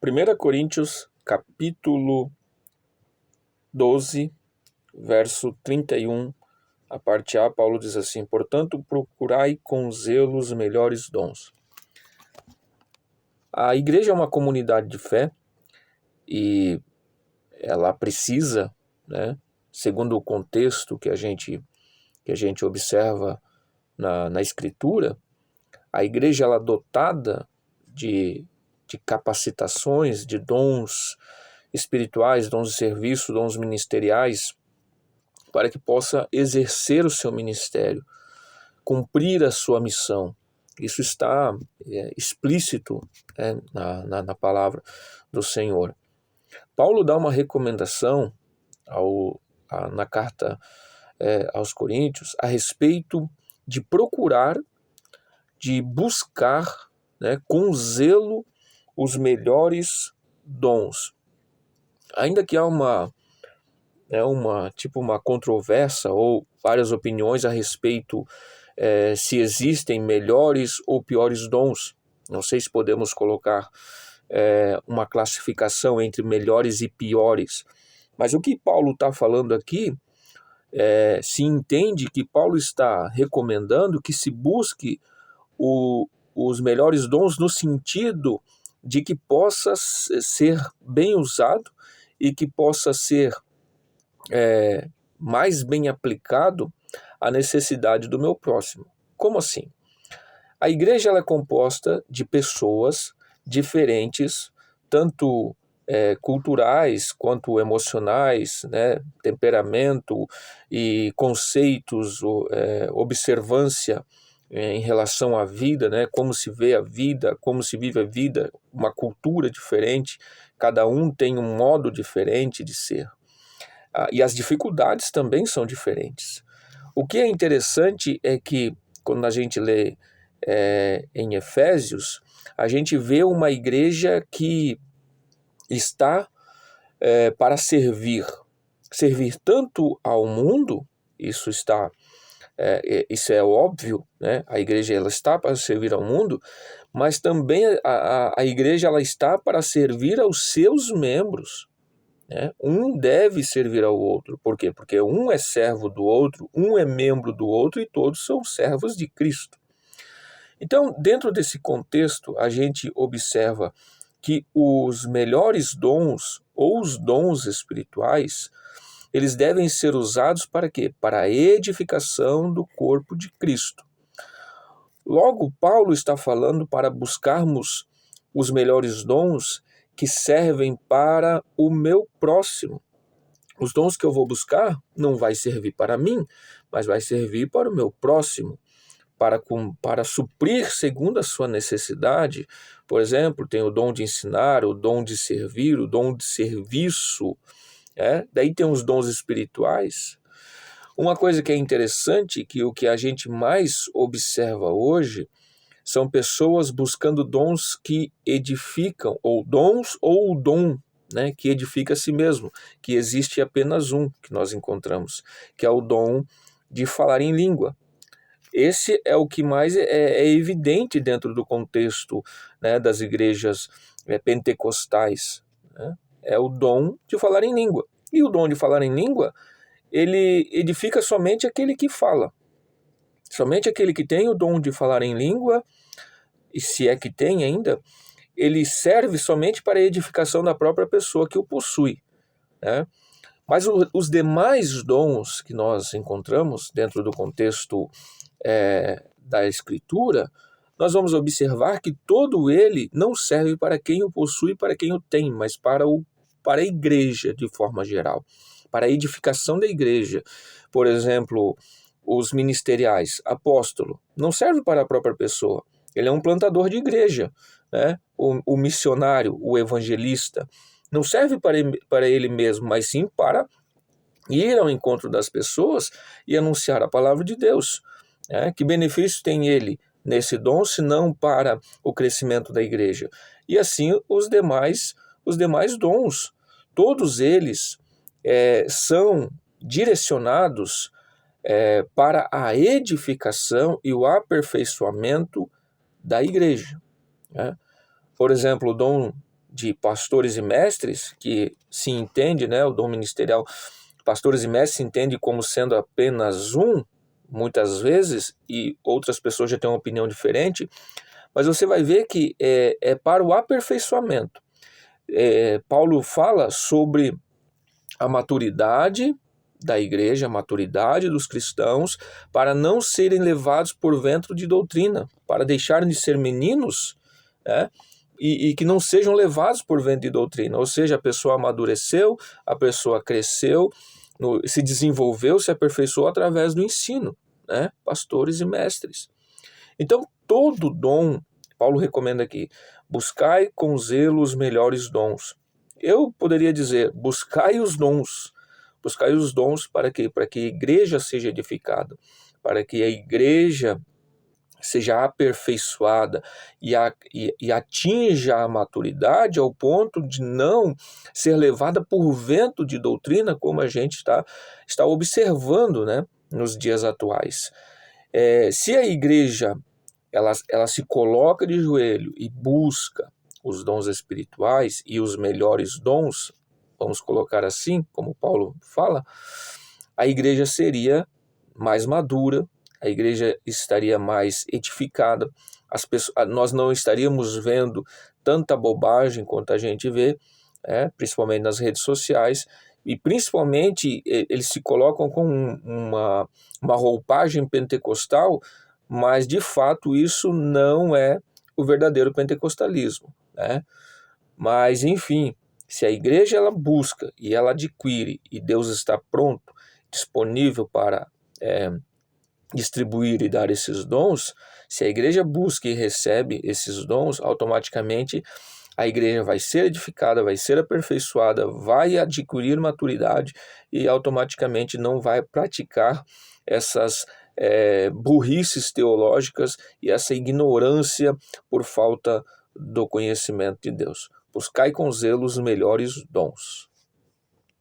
1 Coríntios, capítulo 12, verso 31, a parte A, Paulo diz assim: portanto, procurai com zelo os melhores dons. A igreja é uma comunidade de fé e ela precisa, segundo o contexto que a gente observa na Escritura, a igreja ela é dotada de capacitações, de dons espirituais, dons de serviço, dons ministeriais, para que possa exercer o seu ministério, cumprir a sua missão. Isso está explícito na palavra do Senhor. Paulo dá uma recomendação na carta aos Coríntios a respeito de procurar, de buscar com zelo os melhores dons. Ainda que há uma controvérsia ou várias opiniões a respeito se existem melhores ou piores dons. Não sei se podemos colocar uma classificação entre melhores e piores. Mas o que Paulo está falando aqui, se entende que Paulo está recomendando que se busque os melhores dons no sentido de que possa ser bem usado e que possa ser mais bem aplicado à necessidade do meu próximo. Como assim? A igreja ela é composta de pessoas diferentes, tanto culturais quanto emocionais, temperamento e conceitos, observância em relação à vida, como se vê a vida, como se vive a vida, uma cultura diferente, cada um tem um modo diferente de ser. E as dificuldades também são diferentes. O que é interessante é que, quando a gente lê em Efésios, a gente vê uma igreja que está para servir tanto ao mundo, isso é óbvio, a igreja ela está para servir ao mundo, mas também a igreja ela está para servir aos seus membros. Um deve servir ao outro. Por quê? Porque um é servo do outro, um é membro do outro e todos são servos de Cristo. Então, dentro desse contexto, a gente observa que os melhores dons ou os dons espirituais, eles devem ser usados para quê? Para a edificação do corpo de Cristo. Logo, Paulo está falando para buscarmos os melhores dons que servem para o meu próximo. Os dons que eu vou buscar não vai servir para mim, mas vai servir para o meu próximo, para suprir segundo a sua necessidade. Por exemplo, tem o dom de ensinar, o dom de servir, o dom de serviço. Daí tem os dons espirituais. Uma coisa que é interessante, que o que a gente mais observa hoje são pessoas buscando dons que edificam, ou o dom, que edifica a si mesmo, que existe apenas um que nós encontramos, que é o dom de falar em língua. Esse é o que mais é evidente dentro do contexto das igrejas pentecostais. É o dom de falar em língua. E o dom de falar em língua, ele edifica somente aquele que fala. Somente aquele que tem o dom de falar em língua, e se é que tem ainda, ele serve somente para a edificação da própria pessoa que o possui. Mas os demais dons que nós encontramos dentro do contexto da Escritura, nós vamos observar que todo ele não serve para quem o possui, para quem o tem, mas para a igreja de forma geral, para a edificação da igreja. Por exemplo, os ministeriais, apóstolo, não serve para a própria pessoa, ele é um plantador de igreja, o missionário, o evangelista, não serve para ele mesmo, mas sim para ir ao encontro das pessoas e anunciar a palavra de Deus. Que benefício tem ele nesse dom, se não para o crescimento da igreja? E assim os demais dons, todos eles são direcionados para a edificação e o aperfeiçoamento da igreja. Por exemplo, o dom de pastores e mestres, que se entende, né, o dom ministerial, pastores e mestres se entende como sendo apenas um, muitas vezes, e outras pessoas já têm uma opinião diferente, mas você vai ver que é para o aperfeiçoamento. Paulo fala sobre a maturidade da igreja, a maturidade dos cristãos, para não serem levados por vento de doutrina, para deixarem de ser meninos, né? E que não sejam levados por vento de doutrina, ou seja, a pessoa amadureceu, a pessoa cresceu, se desenvolveu, se aperfeiçoou através do ensino, né? Pastores e mestres. Então, todo dom, Paulo recomenda aqui, buscai com zelo os melhores dons. Eu poderia dizer, buscai os dons para quê? Para que a igreja seja edificada, para que a igreja seja aperfeiçoada e atinja a maturidade ao ponto de não ser levada por vento de doutrina, como a gente está observando, né, nos dias atuais. Se a igreja ela se coloca de joelho e busca os dons espirituais e os melhores dons, vamos colocar assim, como Paulo fala, a igreja seria mais madura, a igreja estaria mais edificada, nós não estaríamos vendo tanta bobagem quanto a gente vê, principalmente nas redes sociais, e principalmente eles se colocam com uma roupagem pentecostal, mas de fato isso não é o verdadeiro pentecostalismo, né? Mas enfim, se a igreja ela busca e ela adquire e Deus está pronto, disponível para distribuir e dar esses dons, se a igreja busca e recebe esses dons, automaticamente a igreja vai ser edificada, vai ser aperfeiçoada, vai adquirir maturidade e automaticamente não vai praticar essas burrices teológicas e essa ignorância por falta do conhecimento de Deus. Buscai com zelo os melhores dons.